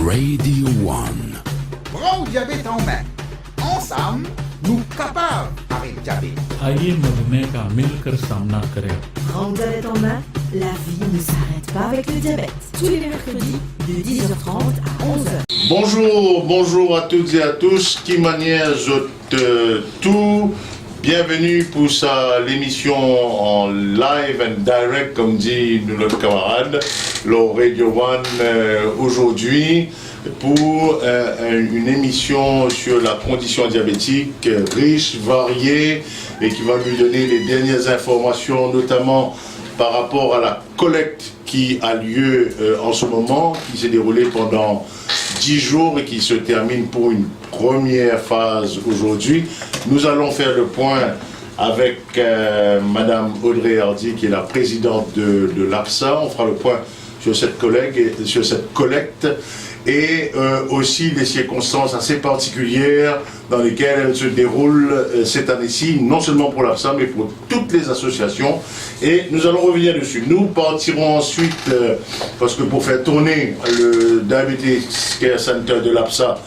Radio One. Prends le diabète en main. Ensemble, nous capables avec diabète. आइए मधुमेह का मिलकर सामना करें। Prends le diabète en main, la vie ne s'arrête pas avec le diabète. Tous les mercredis de 10h30 à 11h. Bonjour à toutes et à tous. Qui manière tout. Bienvenue pour l'émission en live and direct, comme dit notre camarade, le Radio One aujourd'hui pour une émission sur la condition diabétique riche, variée et qui va nous donner les dernières informations, notamment par rapport à la collecte qui a lieu en ce moment, qui s'est déroulée pendant 10 jours et qui se termine pour une première phase aujourd'hui. Nous allons faire le point avec Madame Audrey Hardy, qui est la présidente de l'APSA. On fera le point sur cette collecte et aussi les circonstances assez particulières dans lesquelles elle se déroule cette année-ci, non seulement pour l'APSA, mais pour toutes les associations. Et nous allons revenir dessus. Nous partirons ensuite, parce que pour faire tourner le Diabetes Care Center de l'APSA,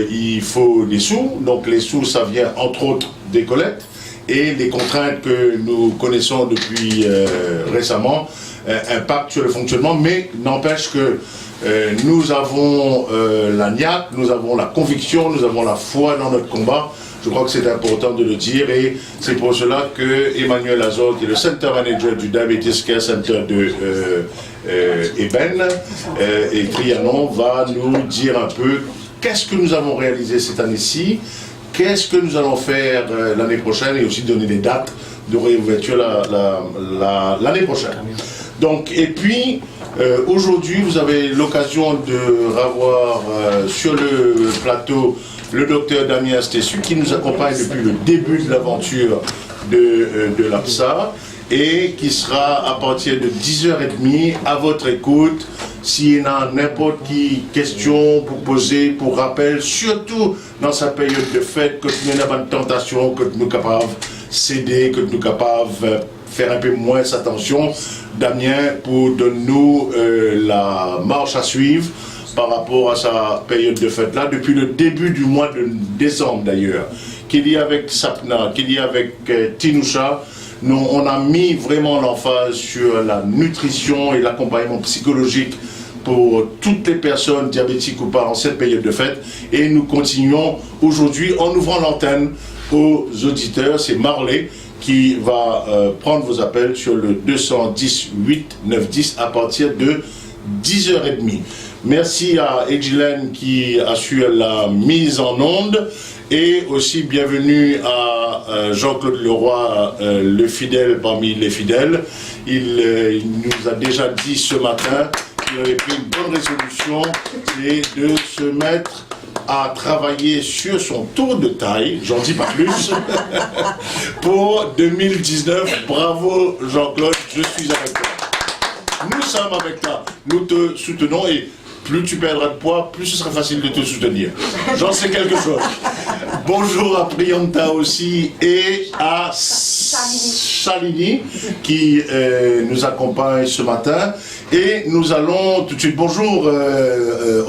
il faut des sous. Donc les sous, ça vient entre autres des collectes et des contraintes que nous connaissons depuis récemment impactent sur le fonctionnement, mais n'empêche que nous avons la niaque, nous avons la conviction, nous avons la foi dans notre combat. Je crois que c'est important de le dire et c'est pour cela que Emmanuel Azor, qui est le Center Manager du Diabetes Care Center de Eben et Trianon, va nous dire un peu qu'est-ce que nous avons réalisé cette année-ci, qu'est-ce que nous allons faire l'année prochaine et aussi donner des dates de réouverture l'année prochaine. Donc, et puis, aujourd'hui, vous avez l'occasion de revoir sur le plateau le docteur Damien Stessu qui nous accompagne depuis le début de l'aventure de l'APSA et qui sera à partir de 10h30 à votre écoute. S'il y a n'importe qui question pour poser, pour rappel, surtout dans sa période de fête, que nous avons une tentation, que nous sommes capables de céder, que nous sommes capables de faire un peu moins attention. Damien, pour donner-nous la marche à suivre par rapport à sa période de fête-là, depuis le début du mois de décembre d'ailleurs, qu'il y a avec Sapna, qu'il y a avec Tinoucha. Nous, on a mis vraiment l'emphase sur la nutrition et l'accompagnement psychologique pour toutes les personnes diabétiques ou pas en cette période de fête. Et nous continuons aujourd'hui en ouvrant l'antenne aux auditeurs. C'est Marley qui va prendre vos appels sur le 210 8 910 à partir de 10h30. Merci à Edgilène qui assure la mise en onde et aussi bienvenue à Jean-Claude Leroy, le fidèle parmi les fidèles. Il nous a déjà dit ce matin qu'il avait pris une bonne résolution, c'est de se mettre à travailler sur son tour de taille, j'en dis pas plus, pour 2019. Bravo Jean-Claude, je suis avec toi. Nous sommes avec toi, nous te soutenons et plus tu perdras de poids, plus ce sera facile de te soutenir. J'en sais quelque chose. Bonjour à Prianta aussi et à Shalini qui nous accompagne ce matin. Et nous allons tout de suite, bonjour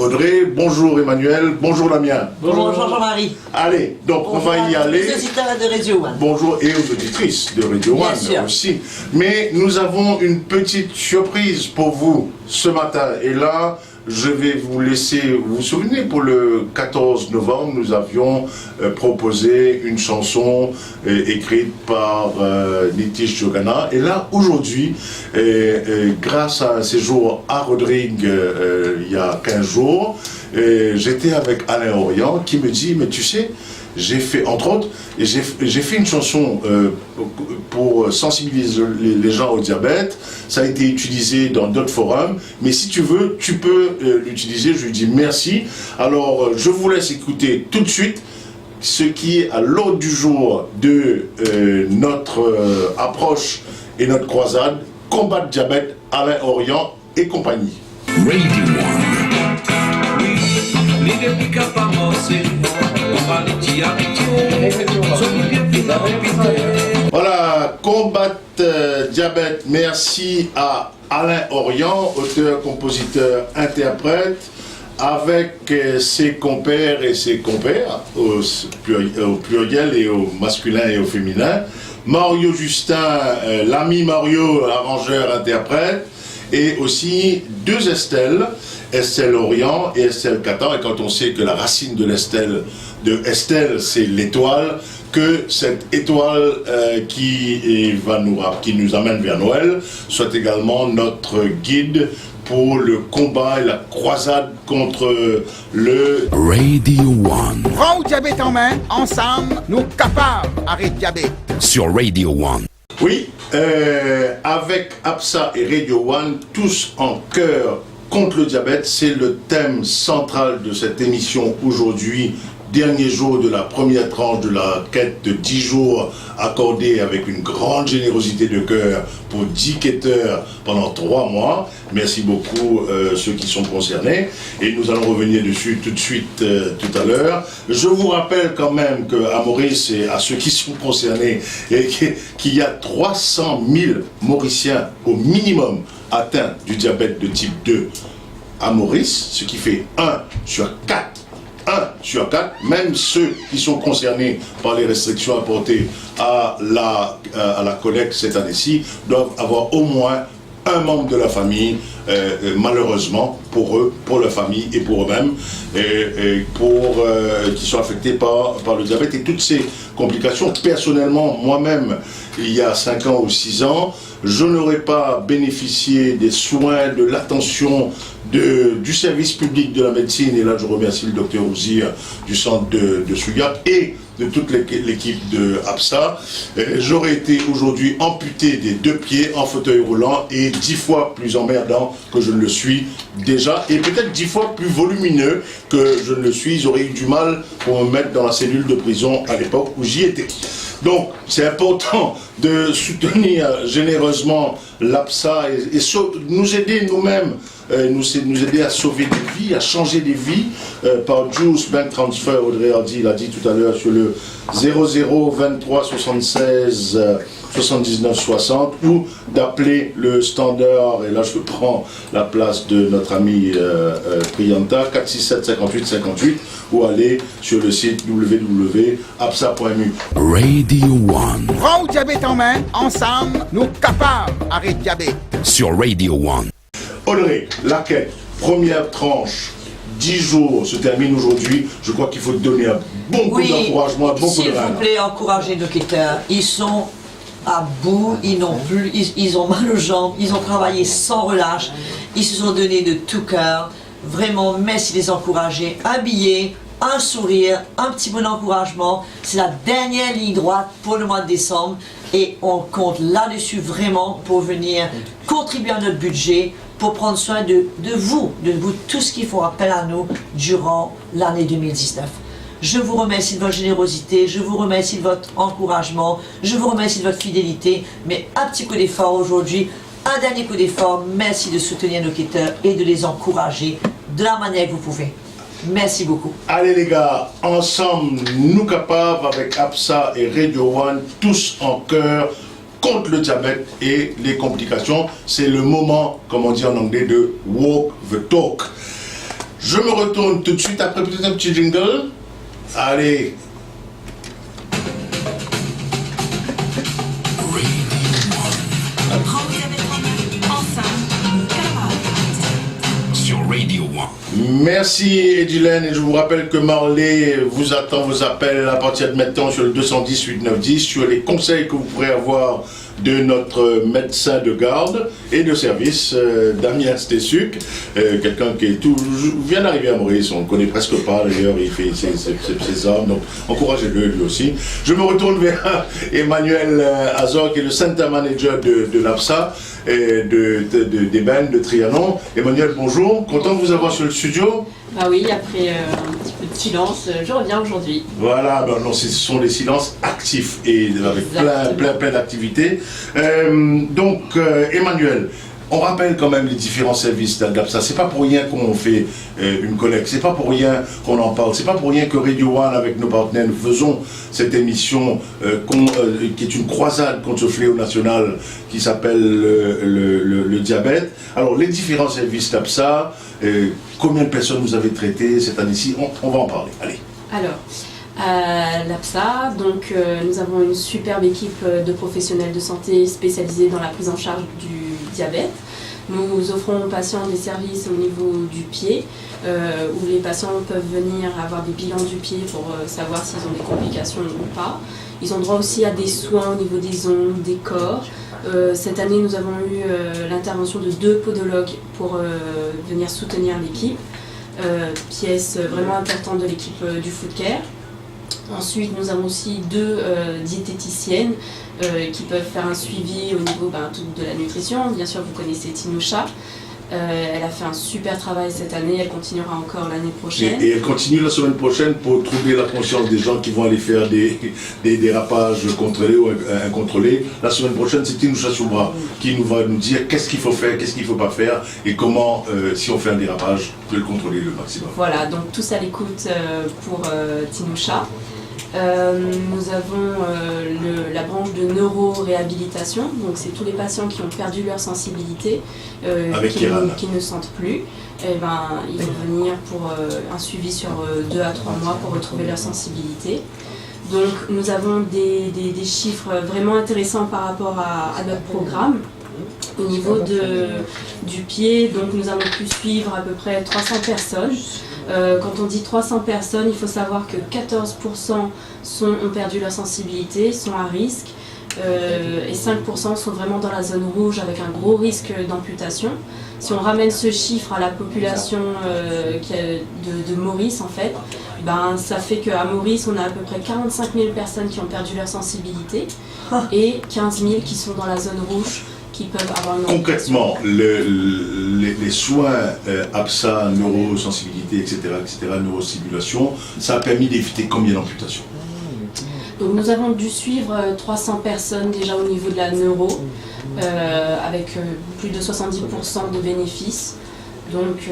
Audrey, bonjour Emmanuel, bonjour Damien. Bonjour Jean-Marie. Allez, donc bonjour, on va y aller. Aux auditeurs de Radio One. Bonjour et aux auditrices de Radio One aussi. Mais nous avons une petite surprise pour vous ce matin. Et là, je vais vous laisser vous souvenir, pour le 14 novembre, nous avions proposé une chanson écrite par Nitish Jogana. Et là, aujourd'hui, grâce à un séjour à Rodrigue il y a 15 jours, j'étais avec Alain Orient qui me dit, mais tu sais, j'ai fait, entre autres, j'ai fait une chanson pour sensibiliser les gens au diabète. Ça a été utilisé dans d'autres forums, mais si tu veux, tu peux l'utiliser. Je lui dis merci. Alors, je vous laisse écouter tout de suite ce qui est à l'ordre du jour de notre approche et notre croisade, combattre diabète, Alain Orient et compagnie. Radio One. Voilà, combattre diabète. Merci à Alain Orient, auteur, compositeur, interprète. avec ses compères et ses compères, au pluriel et au masculin et au féminin. Mario Justin, l'ami Mario, arrangeur, interprète, et aussi deux Estelle, Estelle Orient et Estelle Catan. Et quand on sait que la racine de Estelle, c'est l'étoile, que cette étoile qui nous amène vers Noël soit également notre guide pour le combat et la croisade contre le Radio One. Prends le diabète en main, ensemble, nous capables d'arrêter le diabète. Sur Radio One. Oui, avec APSA et Radio One, tous en chœur contre le diabète, c'est le thème central de cette émission aujourd'hui. Dernier jour de la première tranche de la quête de 10 jours accordée avec une grande générosité de cœur pour 10 quêteurs pendant 3 mois. Merci beaucoup ceux qui sont concernés et nous allons revenir dessus tout de suite tout à l'heure. Je vous rappelle quand même qu'à Maurice et à ceux qui sont concernés qu'il y a 300 000 Mauriciens au minimum atteints du diabète de type 2 à Maurice, ce qui fait 1 sur 4. 1 sur 4, même ceux qui sont concernés par les restrictions apportées à la collecte cette année-ci, doivent avoir au moins un membre de la famille, malheureusement, pour eux, pour leur famille et pour eux-mêmes, qui sont affectés par le diabète et toutes ces complications. Personnellement, moi-même, il y a 5 ans ou 6 ans, je n'aurais pas bénéficié des soins, de l'attention du service public de la médecine, et là je remercie le docteur Ouzir du centre de Souillac et de toute l'équipe de APSA. J'aurais été aujourd'hui amputé des 2 pieds en fauteuil roulant et 10 fois plus emmerdant que je ne le suis déjà, et peut-être 10 fois plus volumineux que je ne le suis. J'aurais eu du mal pour me mettre dans la cellule de prison à l'époque où j'y étais. Donc c'est important de soutenir généreusement l'APSA et nous aider nous-mêmes, nous aider à sauver des vies, à changer des vies par Juice Bank Transfer. Audrey Hardy l'a dit tout à l'heure sur le 00 23 76 79 60 ou d'appeler le standard, et là je prends la place de notre ami Prianta, 467 58 58, ou aller sur le site www.apsa.mu. Radio One. Prends le diabète en main, ensemble, nous capables d'arrêter le diabète. Sur Radio One. Audrey, la quête, première tranche, 10 jours se termine aujourd'hui. Je crois qu'il faut donner un bon coup d'encouragement, un bon coup de rein. S'il vous plaît, encouragez nos quêteurs. Ils sont à bout, ils n'ont plus, ils ont mal aux jambes, ils ont travaillé sans relâche, ils se sont donnés de tout cœur. Vraiment, merci de les encourager. Un billet, un sourire, un petit peu d'encouragement. C'est la dernière ligne droite pour le mois de décembre et on compte là-dessus vraiment pour venir contribuer à notre budget, pour prendre soin de vous tous qui font appel à nous durant l'année 2019. Je vous remercie de votre générosité, je vous remercie de votre encouragement, je vous remercie de votre fidélité, mais un petit coup d'effort aujourd'hui, un dernier coup d'effort. Merci de soutenir nos quêteurs et de les encourager de la manière que vous pouvez. Merci beaucoup. Allez les gars, ensemble, nous capables avec APSA et Radio One, tous en chœur contre le diabète et les complications. C'est le moment, comme on dit en anglais, de walk the talk. Je me retourne tout de suite après peut-être un petit jingle. Allez. Sur Radio One. Merci Edilène, et je vous rappelle que Marley vous attend vos appels à partir de maintenant sur le 210 8910 sur les conseils que vous pourrez avoir de notre médecin de garde et de service, Damien Stessuc, quelqu'un qui vient d'arriver à Maurice, on ne le connaît presque pas d'ailleurs, il fait ses armes, donc encouragez-le lui aussi. Je me retourne vers Emmanuel Azor, qui est le Center Manager de l'APSA et des bennes de Trianon. Emmanuel, bonjour, content de vous avoir sur le studio. Ah oui, après un petit peu de silence, je reviens aujourd'hui. Voilà, ben non, ce sont des silences actifs et avec plein d'activités. Donc, Emmanuel, On rappelle quand même les différents services d'APSA. C'est pas pour rien qu'on fait une collecte, c'est pas pour rien qu'on en parle, c'est pas pour rien que Radio One, avec nos partenaires, nous faisons cette émission qui est une croisade contre ce fléau national qui s'appelle le diabète. Alors, les différents services d'APSA, combien de personnes vous avez traitées cette année-ci? On va en parler. Allez. Alors, à l'APSA, donc, nous avons une superbe équipe de professionnels de santé spécialisés dans la prise en charge du diabète. Nous offrons aux patients des services au niveau du pied, où les patients peuvent venir avoir des bilans du pied pour savoir s'ils ont des complications ou pas. Ils ont droit aussi à des soins au niveau des ongles, des corps. Cette année, nous avons eu l'intervention de 2 podologues pour venir soutenir l'équipe, pièce vraiment importante de l'équipe du Foot Care. Ensuite, nous avons aussi 2 diététiciennes qui peuvent faire un suivi au niveau de la nutrition. Bien sûr, vous connaissez Tinousha. Elle a fait un super travail cette année, elle continuera encore l'année prochaine. Et elle continue la semaine prochaine pour troubler la conscience des gens qui vont aller faire des dérapages contrôlés ou incontrôlés. La semaine prochaine, c'est Tinousha Soubra qui nous va nous dire qu'est-ce qu'il faut faire, qu'est-ce qu'il ne faut pas faire et comment, si on fait un dérapage, de le contrôler le maximum. Voilà, donc tous à l'écoute pour Tinousha. Nous avons la branche de neuroréhabilitation, donc c'est tous les patients qui ont perdu leur sensibilité, qui ne sentent plus. Et ils vont venir pour un suivi sur 2 à 3 mois pour retrouver leur sensibilité. Donc nous avons des chiffres vraiment intéressants par rapport à notre programme. Au niveau du pied, donc nous avons pu suivre à peu près 300 personnes. Quand on dit 300 personnes, il faut savoir que 14% ont perdu leur sensibilité, sont à risque, et 5% sont vraiment dans la zone rouge avec un gros risque d'amputation. Si on ramène ce chiffre à la population de Maurice, en fait, ça fait qu'à Maurice, on a à peu près 45 000 personnes qui ont perdu leur sensibilité et 15 000 qui sont dans la zone rouge, qui peuvent avoir une concrètement, les soins APSA, neurosensibilité, etc., neurostimulation, ça a permis d'éviter combien d'amputations? Donc nous avons dû suivre 300 personnes déjà au niveau de la neuro, avec plus de 70% de bénéfices. Donc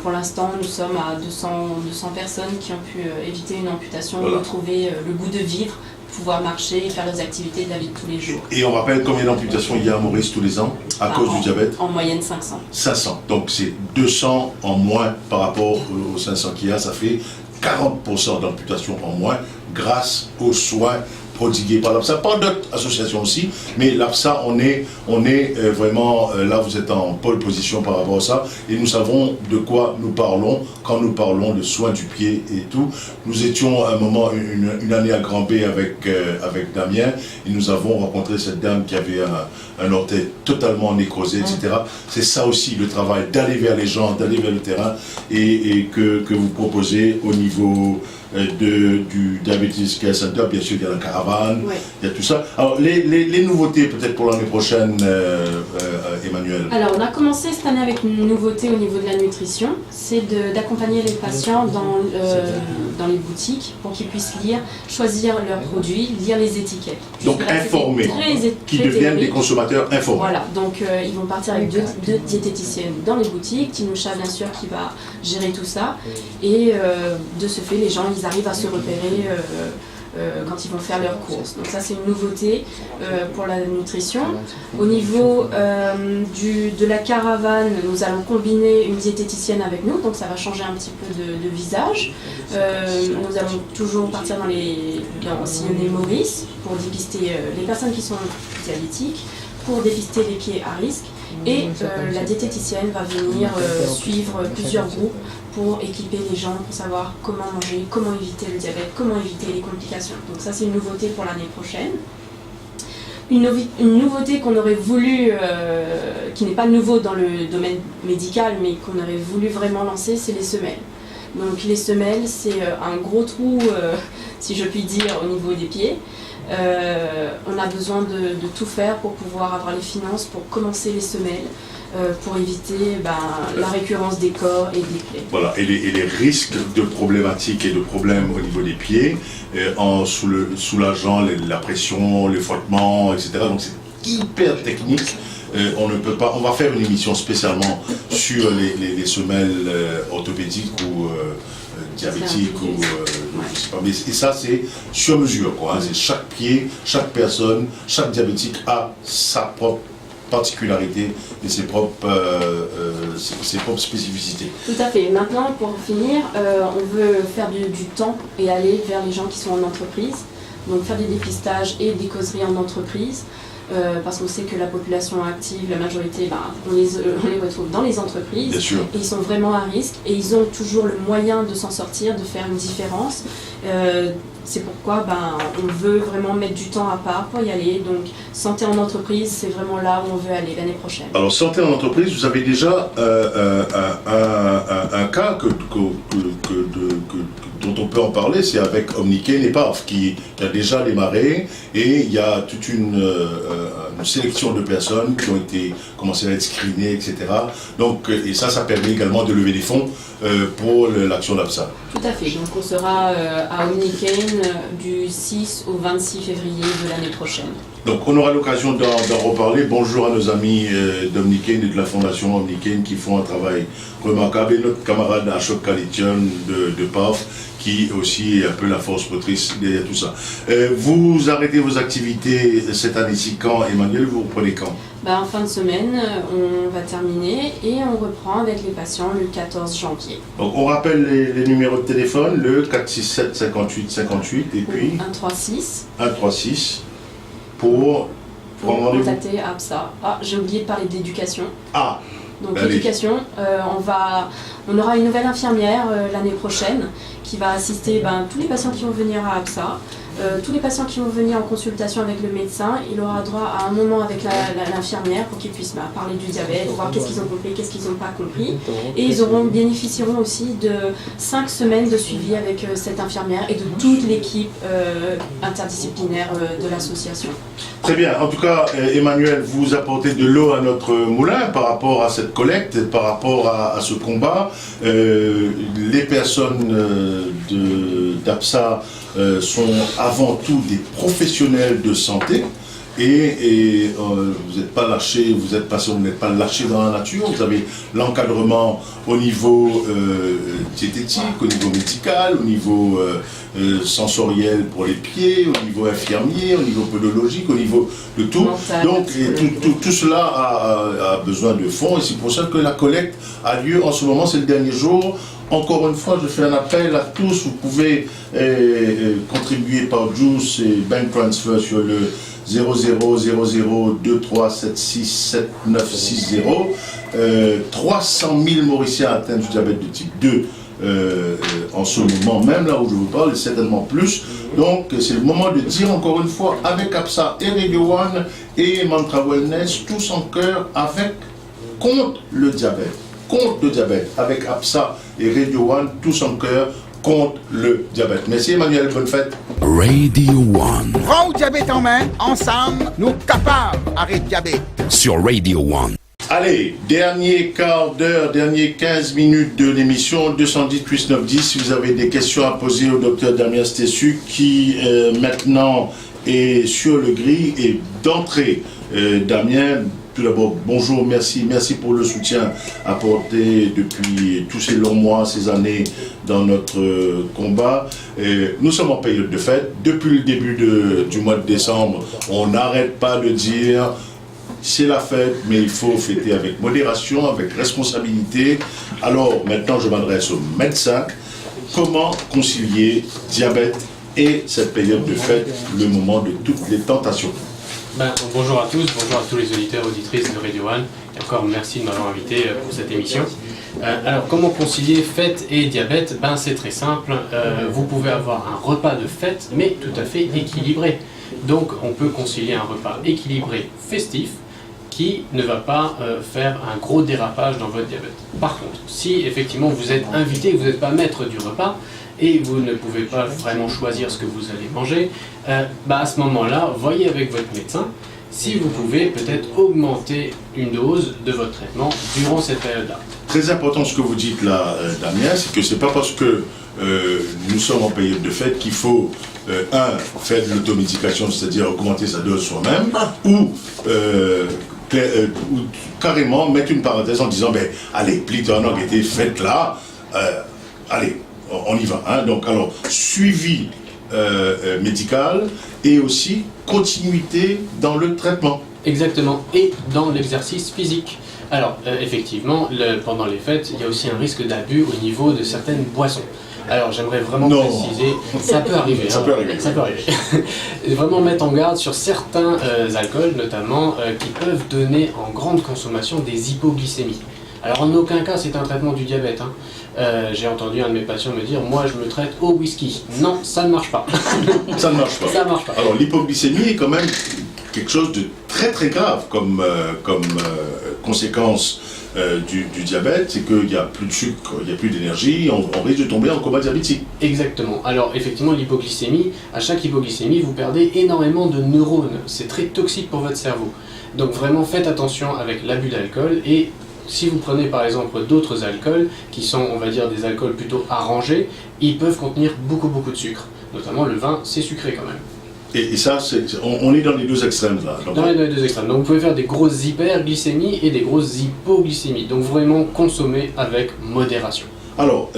pour l'instant, nous sommes à 200 personnes qui ont pu éviter une amputation, voilà. Retrouver le goût de vivre, pouvoir marcher et faire les activités de la vie de tous les jours. Et on rappelle combien d'amputations il y a à Maurice tous les ans à cause du diabète? En moyenne 500. 500, donc c'est 200 en moins par rapport aux 500 qu'il y a, ça fait 40% d'amputations en moins grâce aux soins prodigués par l'APSA, par d'autres associations aussi, mais l'APSA, on est vraiment, là vous êtes en pole position par rapport à ça, et nous savons de quoi nous parlons quand nous parlons de soins du pied et tout. Nous étions à un moment, une année à Grand B avec Damien, et nous avons rencontré cette dame qui avait un orteil totalement nécrosé, etc. C'est ça aussi le travail, d'aller vers les gens, d'aller vers le terrain, et que vous proposez au niveau du Diabetes Care Center. Bien sûr, il y a la caravane, ouais. Il y a tout ça. Alors, les nouveautés peut-être pour l'année prochaine, Emmanuel? Alors, on a commencé cette année avec une nouveauté au niveau de la nutrition, c'est d'accompagner les patients dans les boutiques pour qu'ils puissent choisir leurs produits, lire les étiquettes. Donc informés, qui deviennent des consommateurs informés. Voilà, donc ils vont partir avec deux diététiciennes dans les boutiques, Tinousha bien sûr qui va gérer tout ça, et de ce fait les gens ils arrivent à se repérer quand ils vont faire leurs courses. Donc ça c'est une nouveauté pour la nutrition. Au niveau de la caravane, nous allons combiner une diététicienne avec nous, donc ça va changer un petit peu de visage. Nous allons toujours partir dans sillonner Maurice pour dépister les personnes qui sont diabétiques, pour dépister les pieds à risque. Et la diététicienne va venir suivre plusieurs groupes pour équiper les gens, pour savoir comment manger, comment éviter le diabète, comment éviter les complications. Donc ça c'est une nouveauté pour l'année prochaine. Une nouveauté qu'on aurait voulu, qui n'est pas nouveau dans le domaine médical, mais qu'on aurait voulu vraiment lancer, c'est les semelles. Donc les semelles, c'est un gros trou, si je puis dire, au niveau des pieds. On a besoin de tout faire pour pouvoir avoir les finances pour commencer les semelles, pour éviter la récurrence des corps et des plaies. Voilà, et les risques de problématiques et de problèmes au niveau des pieds, en soulageant la pression, les frottements, etc. Donc c'est hyper technique. on ne peut pas. On va faire une émission spécialement sur les semelles orthopédiques ou diabétiques je sais pas. Mais et ça c'est sur mesure quoi. Hein, c'est chaque pied, chaque personne, chaque diabétique a sa propre particularité et ses propres spécificités. Tout à fait. Maintenant, pour finir, on veut faire du temps et aller vers les gens qui sont en entreprise. Donc faire des dépistages et des causeries en entreprise. Parce qu'on sait que la population active, la majorité, on les retrouve dans les entreprises. Bien sûr. Et ils sont vraiment à risque et ils ont toujours le moyen de s'en sortir, de faire une différence. C'est pourquoi on veut vraiment mettre du temps à part pour y aller. Donc santé en entreprise, c'est vraiment là où on veut aller l'année prochaine. Alors santé en entreprise, vous avez déjà un cas dont on peut en parler, c'est avec Omnicane et PAF qui a déjà démarré et il y a toute une sélection de personnes qui ont été commencé à être screenées, etc. Donc, et ça permet également de lever des fonds pour l'action d'APSA. Tout à fait, donc on sera à Omnicane du 6 au 26 février de l'année prochaine. Donc on aura l'occasion d'en reparler. Bonjour à nos amis d'Omnicane et de la Fondation Omnicane qui font un travail remarquable et notre camarade Ashok Kalityan de PAF qui aussi est un peu la force motrice derrière tout ça. Vous arrêtez vos activités cette année-ci quand, Emmanuel, vous reprenez quand? En fin de semaine, on va terminer et on reprend avec les patients le 14 janvier. Donc on rappelle les numéros de téléphone, le 467 58 58 et puis 136. 136 pour contacter APSA. Ah, j'ai oublié de parler d'éducation. Ah. Donc l'éducation, on aura une nouvelle infirmière l'année prochaine qui va assister tous les patients qui vont venir à APSA, tous les patients qui vont venir en consultation avec le médecin. Il aura droit à un moment avec l'infirmière pour qu'ils puissent parler du diabète, voir qu'est-ce qu'ils ont compris, qu'est-ce qu'ils n'ont pas compris. Et ils bénéficieront aussi de 5 semaines de suivi avec cette infirmière et de toute l'équipe interdisciplinaire de l'association. Très bien. En tout cas, Emmanuel, vous apportez de l'eau à notre moulin par rapport à cette collecte, par rapport à ce combat. Les personnes d'APSA sont avant tout des professionnels de santé et vous n'êtes pas lâchés, vous n'êtes pas lâchés dans la nature. Vous avez l'encadrement au niveau diététique, au niveau médical, au niveau sensoriel pour les pieds, au niveau infirmier, au niveau podologique, au niveau de tout. Donc tout cela a besoin de fonds et c'est pour ça que la collecte a lieu en ce moment, c'est le dernier jour. Encore une fois, je fais un appel à tous, vous pouvez contribuer par Juice et Bank Transfer sur le 000023767960. 300 000 Mauriciens atteints du diabète de type 2 en ce moment, même là où je vous parle, et certainement plus. Donc c'est le moment de dire encore une fois avec APSA et Radio One et Mantra Wellness, tous en cœur contre le diabète. Contre le diabète, avec APSA et Radio One, tous en cœur contre le diabète. Merci Emmanuel, bonne fête. Radio One. Prends le diabète en main, ensemble, nous capables d'arrêter le diabète. Sur Radio One. Allez, dernier quart d'heure, dernier 15 minutes de l'émission, 210 plus 910. Si vous avez des questions à poser au docteur Damien Stessu qui maintenant est sur le gris et d'entrée. Damien, tout d'abord, bonjour, merci pour le soutien apporté depuis tous ces longs mois, ces années dans notre combat. Nous sommes en période de fête. Depuis le début du mois de décembre, on n'arrête pas de dire c'est la fête, mais il faut fêter avec modération, avec responsabilité. Alors maintenant, je m'adresse aux médecins. Comment concilier diabète et cette période de fête, le moment de toutes les tentations? Bonjour à tous, bonjour à tous les auditeurs, auditrices de Radio One. Et encore merci de m'avoir invité pour cette émission. Alors comment concilier fête et diabète? C'est très simple. Vous pouvez avoir un repas de fête, mais tout à fait équilibré. Donc on peut concilier un repas équilibré festif qui ne va pas faire un gros dérapage dans votre diabète. Par contre, si effectivement vous êtes invité, vous n'êtes pas maître du repas, et vous ne pouvez pas vraiment choisir ce que vous allez manger, à ce moment-là, voyez avec votre médecin si vous pouvez peut-être augmenter une dose de votre traitement durant cette période-là. Très important ce que vous dites là, Damien, c'est que c'est pas parce que nous sommes en période de fête qu'il faut faire de l'automédication, c'est-à-dire augmenter sa dose soi-même, ou ou carrément mettre une parenthèse en disant, ben, allez, Pliton a été faite là, allez, on y va. Hein. Donc, alors, suivi médical et aussi continuité dans le traitement. Exactement, et dans l'exercice physique. Alors, effectivement, pendant les fêtes, il y a aussi un risque d'abus au niveau de certaines boissons. Alors, j'aimerais vraiment préciser, ça peut arriver. Ça peut arriver. Ça peut arriver. Vraiment mettre en garde sur certains alcools, notamment, qui peuvent donner en grande consommation des hypoglycémies. Alors, en aucun cas, c'est un traitement du diabète. Hein. J'ai entendu un de mes patients me dire, moi, je me traite au whisky. Non, ça ne marche pas. Ça ne marche pas. Ça marche pas. Alors, l'hypoglycémie est quand même quelque chose de très très grave comme conséquence du diabète, c'est qu'il n'y a plus de sucre, il n'y a plus d'énergie, on risque de tomber en coma diabétique. Exactement. Alors effectivement, l'hypoglycémie, à chaque hypoglycémie, vous perdez énormément de neurones. C'est très toxique pour votre cerveau. Donc vraiment, faites attention avec l'abus d'alcool et si vous prenez par exemple d'autres alcools, qui sont, on va dire, des alcools plutôt arrangés, ils peuvent contenir beaucoup de sucre. Notamment le vin, c'est sucré quand même. Et ça, on est dans les deux extrêmes là. Donc, dans les deux extrêmes. Donc vous pouvez faire des grosses hyperglycémies et des grosses hypoglycémies. Donc vraiment consommer avec modération. Alors,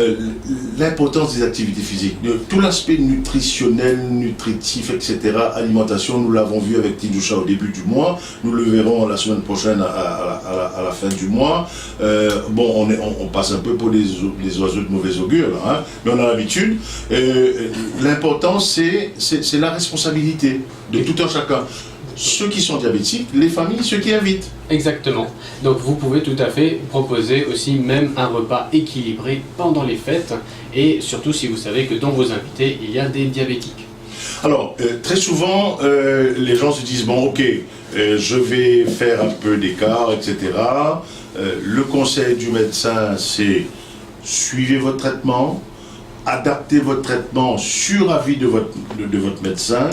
l'importance des activités physiques, tout l'aspect nutritionnel, nutritif, etc., alimentation, nous l'avons vu avec Tidjoucha au début du mois, nous le verrons la semaine prochaine à la fin du mois. Bon, on passe un peu pour les oiseaux de mauvais augure, là, hein, mais on a l'habitude. L'important, c'est la responsabilité de tout un chacun. Ceux qui sont diabétiques, les familles, ceux qui invitent. Exactement. Donc vous pouvez tout à fait proposer aussi même un repas équilibré pendant les fêtes et surtout si vous savez que dans vos invités, il y a des diabétiques. Alors, très souvent, les gens se disent, bon, ok, je vais faire un peu d'écart, etc. Le conseil du médecin, c'est suivez votre traitement, adaptez votre traitement sur avis de votre médecin,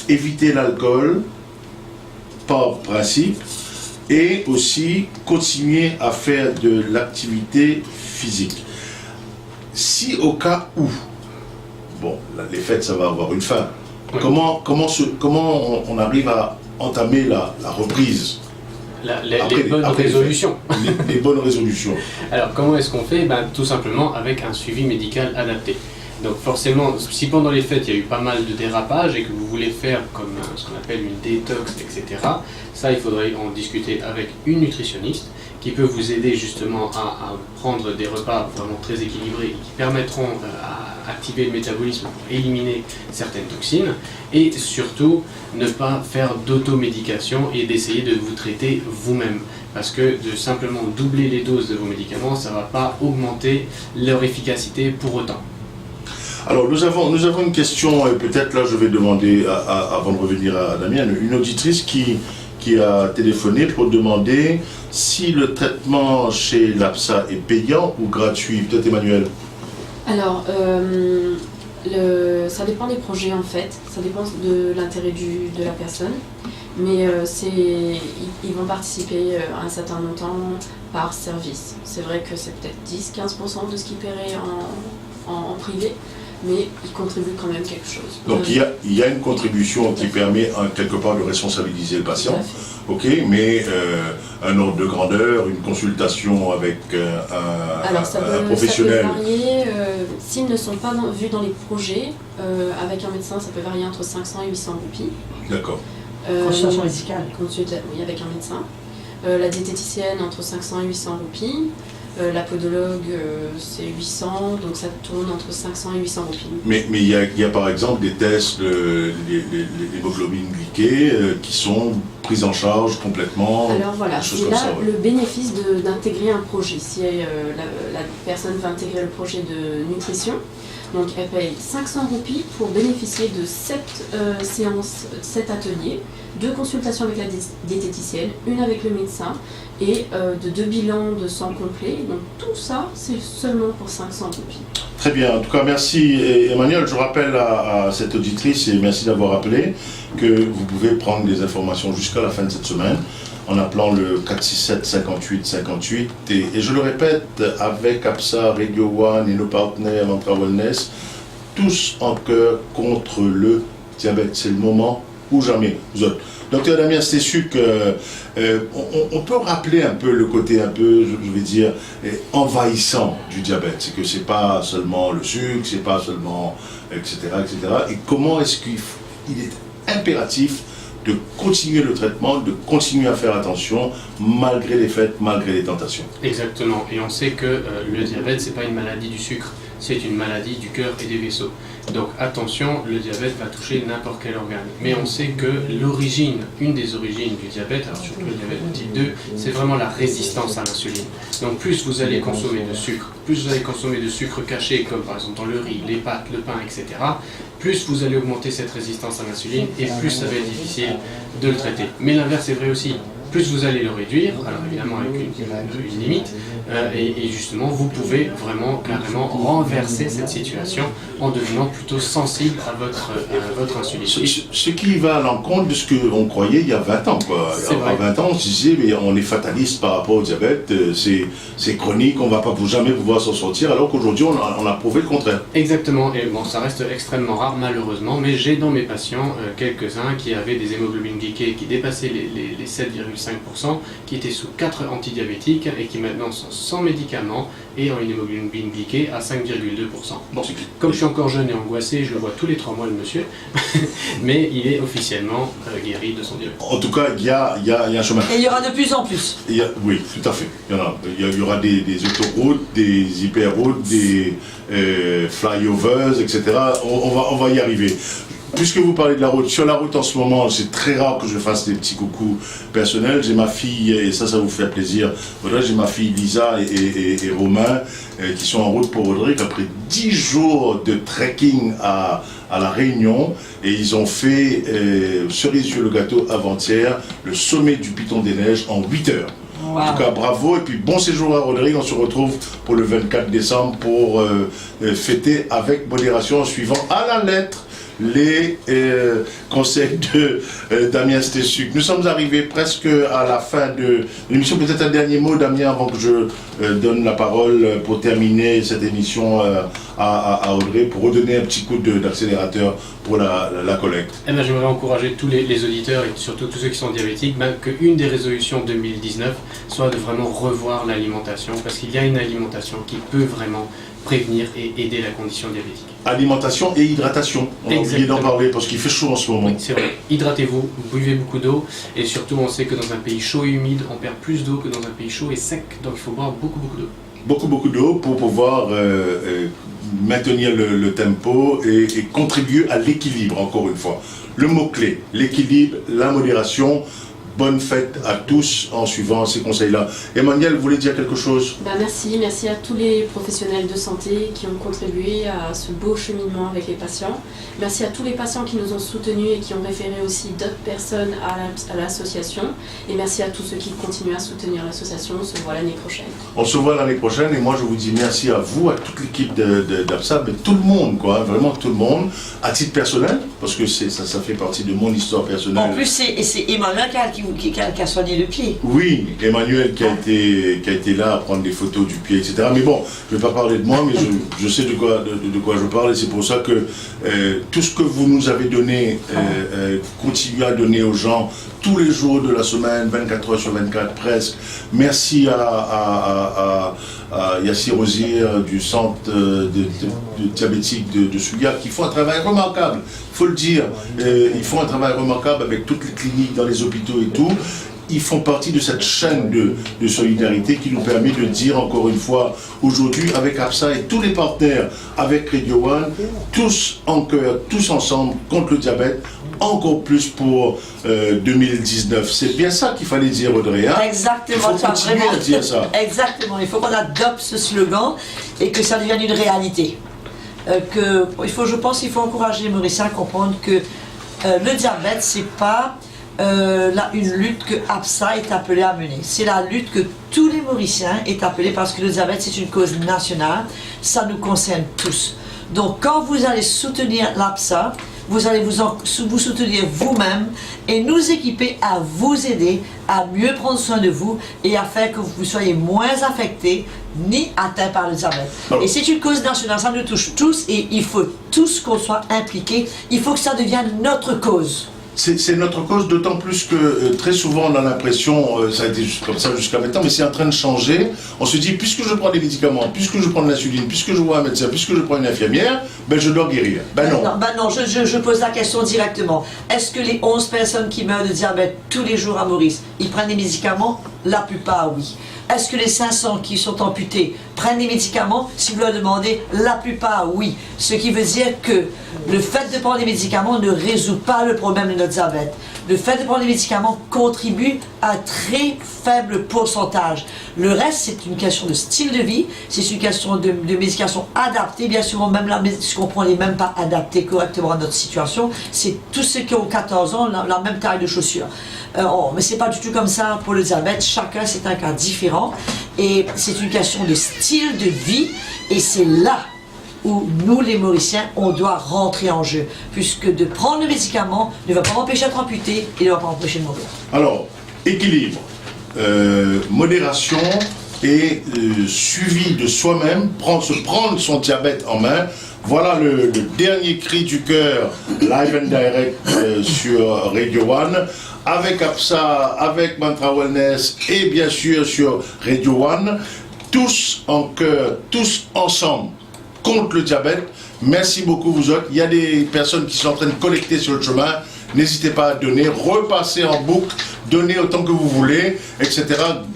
évitez l'alcool, par principe, et aussi continuer à faire de l'activité physique. Si au cas où, bon, les fêtes, ça va avoir une fin, oui. Comment on arrive à entamer la reprise? Les bonnes résolutions. Les bonnes résolutions. Alors, comment est-ce qu'on fait? Tout simplement avec un suivi médical adapté. Donc forcément, si pendant les fêtes il y a eu pas mal de dérapages et que vous voulez faire comme ce qu'on appelle une détox, etc., ça il faudrait en discuter avec une nutritionniste qui peut vous aider justement à prendre des repas vraiment très équilibrés qui permettront à activer le métabolisme pour éliminer certaines toxines et surtout ne pas faire d'automédication et d'essayer de vous traiter vous-même. Parce que de simplement doubler les doses de vos médicaments, ça ne va pas augmenter leur efficacité pour autant. Alors nous avons une question, peut-être là je vais demander, avant de revenir à Damien, une auditrice qui a téléphoné pour demander si le traitement chez l'APSA est payant ou gratuit. Peut-être Emmanuel. Alors, ça dépend des projets en fait, ça dépend de l'intérêt de la personne, mais ils vont participer à un certain montant par service. C'est vrai que c'est peut-être 10-15% de ce qu'ils paieraient en privé, mais ils contribuent quand même quelque chose. Donc il y a une contribution qui permet quelque part de responsabiliser le patient, ok, mais un ordre de grandeur, une consultation avec un professionnel. Ça peut varier, s'ils ne sont pas vus dans les projets, avec un médecin, ça peut varier entre 500 et 800 roupies. D'accord. Consultation médicale. Oui, avec un médecin. La diététicienne, entre 500 et 800 roupies. La podologue, c'est 800, donc ça tourne entre 500 et 800 roupies. Mais il y a par exemple des tests, l'hémoglobine glyquée, qui sont prises en charge complètement. Alors voilà, c'est là le bénéfice d'intégrer un projet. Si la personne va intégrer le projet de nutrition, donc elle paye 500 roupies pour bénéficier de 7 séances, 7 ateliers, 2 consultations avec la diététicienne, une avec le médecin et de 2 bilans de sang complet. Donc tout ça, c'est seulement pour 500 roupies. Très bien, en tout cas merci Emmanuel. Je rappelle à cette auditrice, et merci d'avoir appelé, que vous pouvez prendre des informations jusqu'à la fin de cette semaine en appelant le 467 58 58 et je le répète, avec APSA, Radio One et nos partenaires Mantra Wellness, tous en cœur contre le diabète. C'est le moment ou jamais. Vous autres. Docteur Damien Stessuk, on peut rappeler un peu le côté un peu, je vais dire, envahissant du diabète. C'est que c'est pas seulement le sucre, c'est pas seulement, etc., etc. Et comment est-ce qu'il est impératif de continuer le traitement, de continuer à faire attention, malgré les fêtes, malgré les tentations. Exactement. Et on sait que le diabète, c'est pas une maladie du sucre, c'est une maladie du cœur et des vaisseaux. Donc attention, le diabète va toucher n'importe quel organe. Mais on sait que l'origine, une des origines du diabète, alors surtout le diabète de type 2, c'est vraiment la résistance à l'insuline. Donc plus vous allez consommer de sucre, plus vous allez consommer de sucre caché, comme par exemple dans le riz, les pâtes, le pain, etc., plus vous allez augmenter cette résistance à l'insuline et plus ça va être difficile de le traiter. Mais l'inverse est vrai aussi. Plus vous allez le réduire, alors évidemment avec une limite, et justement vous pouvez vraiment carrément renverser cette situation en devenant plutôt sensible à votre insuline. Ce qui va à l'encontre de ce qu'on croyait il y a 20 ans. Quoi. À 20 ans, on se disait, mais on est fataliste par rapport au diabète, c'est chronique, on ne va pas jamais pouvoir s'en sortir, alors qu'aujourd'hui on a prouvé le contraire. Exactement, et bon, ça reste extrêmement rare malheureusement, mais j'ai dans mes patients quelques-uns qui avaient des hémoglobines glyquées qui dépassaient les 7,5%, qui étaient sous 4 antidiabétiques et qui maintenant sont sans médicaments et ont une hémoglobine glyquée à 5,2%. Bon, comme je suis encore jeune et angoissé, je le vois tous les 3 mois le monsieur, mais il est officiellement guéri de son diabète. En tout cas, il y a un chemin. Et il y aura de plus en plus. Oui, tout à fait. Il y aura des autoroutes, des hyperroutes, des flyovers, etc. On va y arriver. Puisque vous parlez de la route, sur la route en ce moment, c'est très rare que je fasse des petits coucous personnels. J'ai ma fille, et ça vous fait plaisir, j'ai ma fille Lisa et Romain qui sont en route pour Rodrigue après 10 jours de trekking à La Réunion, et ils ont fait, cerise sur le gâteau avant-hier, le sommet du Piton des Neiges en 8 heures. Wow. En tout cas, bravo, et puis bon séjour à Rodrigue. On se retrouve pour le 24 décembre pour fêter avec modération en suivant à la lettre les conseils de Damien Stessuk. Nous sommes arrivés presque à la fin de l'émission. Peut-être un dernier mot, Damien, avant que je donne la parole pour terminer cette émission à Audrey, pour redonner un petit coup d'accélérateur pour la collecte. Eh ben, j'aimerais encourager tous les auditeurs et surtout tous ceux qui sont diabétiques, qu'une des résolutions 2019 soit de vraiment revoir l'alimentation, parce qu'il y a une alimentation qui peut vraiment prévenir et aider la condition diabétique. Alimentation et hydratation, on a oublié d'en parler parce qu'il fait chaud en ce moment. Oui, c'est vrai. Hydratez-vous, buvez beaucoup d'eau, et surtout on sait que dans un pays chaud et humide, on perd plus d'eau que dans un pays chaud et sec, donc il faut boire beaucoup d'eau. Beaucoup d'eau pour pouvoir maintenir le tempo et contribuer à l'équilibre, encore une fois. Le mot-clé, l'équilibre, la modération. Bonne fête à tous en suivant ces conseils-là. Emmanuel, vous voulez dire quelque chose ? Merci à tous les professionnels de santé qui ont contribué à ce beau cheminement avec les patients. Merci à tous les patients qui nous ont soutenus et qui ont référé aussi d'autres personnes à l'association. Et merci à tous ceux qui continuent à soutenir l'association. On se voit l'année prochaine. On se voit l'année prochaine, et moi je vous dis merci à vous, à toute l'équipe d'APSA, mais tout le monde, quoi, vraiment tout le monde, à titre personnel, parce que ça fait partie de mon histoire personnelle. En plus, c'est Emmanuel qui a soigné le pied. Oui, Emmanuel qui a été là à prendre des photos du pied, etc. Mais bon, je ne vais pas parler de moi, mais je sais de quoi je parle, et c'est pour ça que tout ce que vous nous avez donné, continuez à donner aux gens tous les jours de la semaine, 24 heures sur 24 presque. Merci à Yassir Ozir du centre de diabétique de Souillac, qui font un travail remarquable, il faut le dire. Ils font un travail remarquable avec toutes les cliniques dans les hôpitaux et tout. Ils font partie de cette chaîne de solidarité qui nous permet de dire encore une fois aujourd'hui avec APSA et tous les partenaires, avec Radio One, tous en cœur, tous ensemble contre le diabète, encore plus pour 2019. C'est bien ça qu'il fallait dire, Audrey. Hein? Exactement. Il faut continuer à dire ça. Exactement. Il faut qu'on adopte ce slogan et que ça devienne une réalité. Je pense qu'il faut encourager les Mauriciens à comprendre que le diabète, c'est pas une lutte que APSA est appelée à mener. C'est la lutte que tous les Mauriciens est appelée, parce que le diabète, c'est une cause nationale. Ça nous concerne tous. Donc, quand vous allez soutenir l'APSA, vous allez vous soutenir vous-même et nous équiper à vous aider à mieux prendre soin de vous et à faire que vous soyez moins affectés ni atteints par le diabète. Et c'est une cause nationale, ça nous touche tous, et il faut tous qu'on soit impliqués. Il faut que ça devienne notre cause. c'est notre cause, d'autant plus que très souvent on a l'impression, ça a été comme ça jusqu'à maintenant, mais c'est en train de changer. On se dit, puisque je prends des médicaments, puisque je prends de l'insuline, puisque je vois un médecin, puisque je prends une infirmière, ben je dois guérir. Ben non. Non, je pose la question directement. Est-ce que les 11 personnes qui meurent de diabète tous les jours à Maurice, ils prennent des médicaments? La plupart, oui. Est-ce que les 500 qui sont amputés prennent des médicaments? Si vous leur demandez, la plupart, oui. Ce qui veut dire que le fait de prendre des médicaments ne résout pas le problème de notre diabète. Le fait de prendre des médicaments contribue à un très faible pourcentage. Le reste, c'est une question de style de vie, c'est une question de médication adaptée. Bien souvent, même ce qu'on prend n'est même pas adapté correctement à notre situation. C'est tous ceux qui ont 14 ans, la même taille de chaussures. Mais c'est pas du tout comme ça pour le diabète. Chacun, c'est un cas différent. Et c'est une question de style de vie. Et c'est là où nous, les Mauriciens, on doit rentrer en jeu. Puisque de prendre le médicament ne va pas m'empêcher d'être amputé et ne va pas m'empêcher de mourir. Alors, équilibre, modération et suivi de soi-même, se prendre son diabète en main. Voilà le dernier cri du cœur, live and direct sur Radio One, avec APSA, avec Mantra Wellness et bien sûr sur Radio One, tous en cœur, tous ensemble contre le diabète. Merci beaucoup vous autres. Il y a des personnes qui sont en train de collecter sur le chemin. N'hésitez pas à donner, repassez en boucle, donnez autant que vous voulez, etc.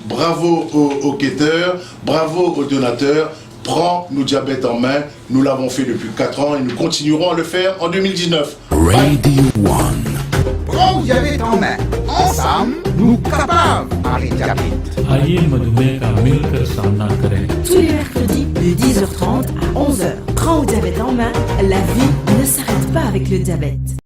Bravo aux quêteurs, bravo aux donateurs. Prends nos diabètes en main. Nous l'avons fait depuis 4 ans et nous continuerons à le faire en 2019. Radio One. Prends le diabète en main. Ensemble, nous capables d'arrêter le diabète. आइए मधुमेह का मिलकर सामना करें. Tous les mercredis de 10h30 à 11h. Prends le diabète en main, la vie ne s'arrête pas avec le diabète.